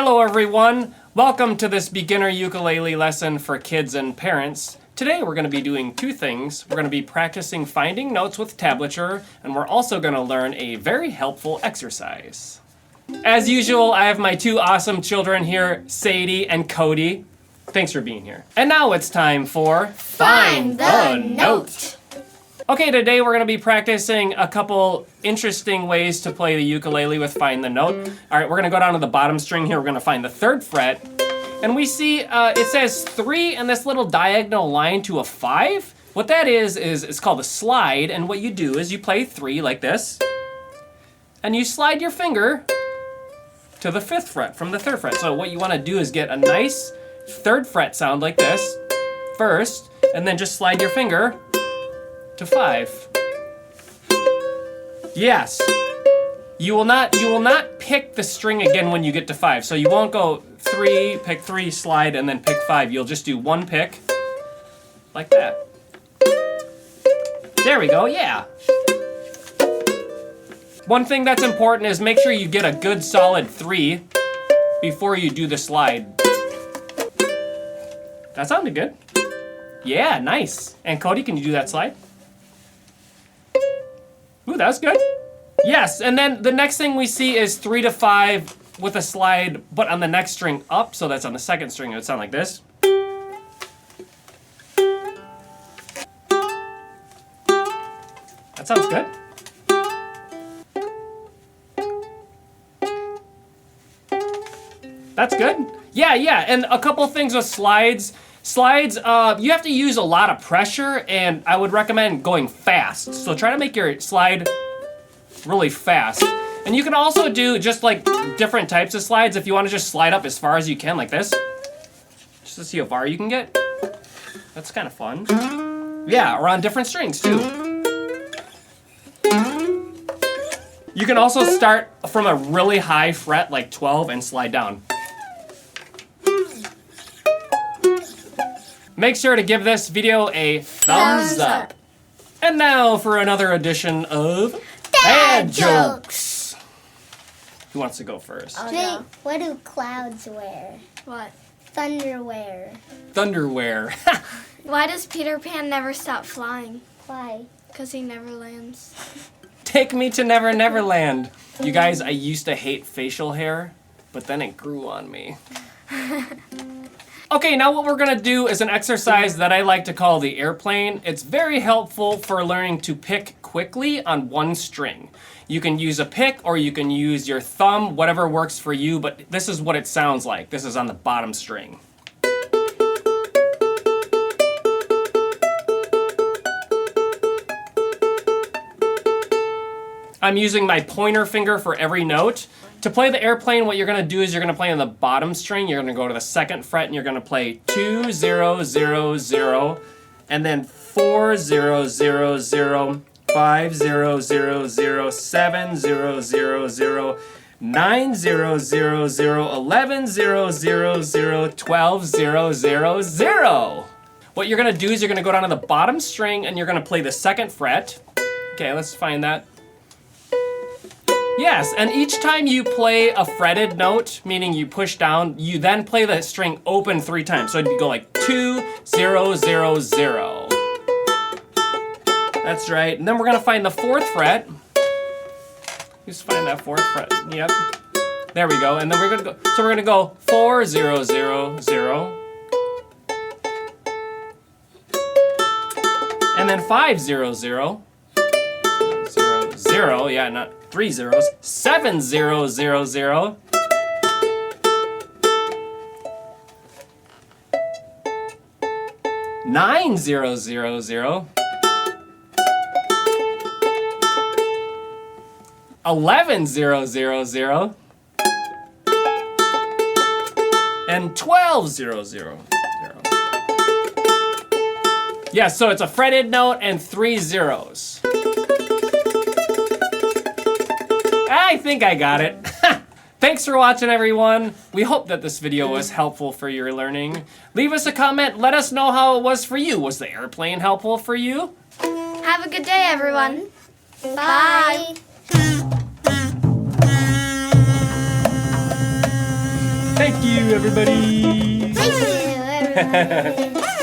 Hello everyone, welcome to this beginner ukulele lesson for kids and parents. Today we're going to be doing two things. We're going to be practicing finding notes with tablature, and we're also going to learn a very helpful exercise. As usual, I have my two awesome children here, Sadie and Cody. Thanks for being here. And now it's time for Find the Note. Okay, today we're going to be practicing a couple interesting ways to play the ukulele with Find the Note. All right, we're going to go down to the bottom string here. We're going to find the 3rd fret. And we see it says 3 and this little diagonal line to a 5. What that is it's called a slide. And what you do is you play 3 like this. And you slide your finger to the 5th fret from the 3rd fret. So what you want to do is get a nice 3rd fret sound like this first. And then just slide your finger to 5. Yes. You will not pick the string again when you get to 5. So you won't go 3, pick 3, slide, and then pick 5. You'll just do one pick like that. There we go, yeah. One thing that's important is make sure you get a good solid 3 before you do the slide. That sounded good. Yeah, nice. And Cody, can you do that slide? Ooh, that was good. Yes, and then the next thing we see is 3 to 5 with a slide, but on the next string up, so that's on the 2nd string. It would sound like this. That sounds good. That's good. Yeah, and a couple things with slides. Slides, you have to use a lot of pressure, and I would recommend going fast. So try to make your slide really fast. And you can also do just like different types of slides if you want to just slide up as far as you can like this. Just to see how far you can get. That's kind of fun. Yeah, or on different strings too. You can also start from a really high fret like 12 and slide down. Make sure to give this video a thumbs up. And now for another edition of Dad Jokes. Who wants to go first? Jake, what do clouds wear? What? Thunderwear. Thunderwear. Why does Peter Pan never stop flying? Why? Because he never lands. Take me to Never Never Land. You guys, I used to hate facial hair, but then it grew on me. Okay, now what we're gonna do is an exercise that I like to call the airplane. It's very helpful for learning to pick quickly on one string. You can use a pick or you can use your thumb, whatever works for you, but this is what it sounds like. This is on the bottom string. I'm using my pointer finger for every note. To play the airplane, what you're going to do is you're going to play on the bottom string. You're going to go to the 2nd fret and you're going to play 2, 0, 0, 0, and then 4, 0, 0, 0, 5, 0, 0, 0, 7, 0, 0, 0, 9, 0, 0, 0, 11, 0, 0, 0, 12, 0, 0, 0. What you're going to do is you're going to go down to the bottom string and you're going to play the 2nd fret. Okay, let's find that. Yes, and each time you play a fretted note, meaning you push down, you then play the string open 3 times. So it'd go like 2, 0, 0, 0. That's right. And then we're gonna find the 4th fret. Just find that 4th fret. Yep. There we go. And then we're gonna go. So we're gonna go 4, 0, 0, 0. And then 5, 0, 0. 0, 0. Yeah, not 3 zeros. 7, 0, 0, 0. 9, 0, 0, 0. 11, 0, 0, 0. And 12, 0, 0, 0. Yeah, so it's a fretted note and 3 zeros. I think I got it. Thanks for watching, everyone. We hope that this video was helpful for your learning. Leave us a comment. Let us know how it was for you. Was the airplane helpful for you? Have a good day, everyone. Bye. everybody. Thank you, everybody.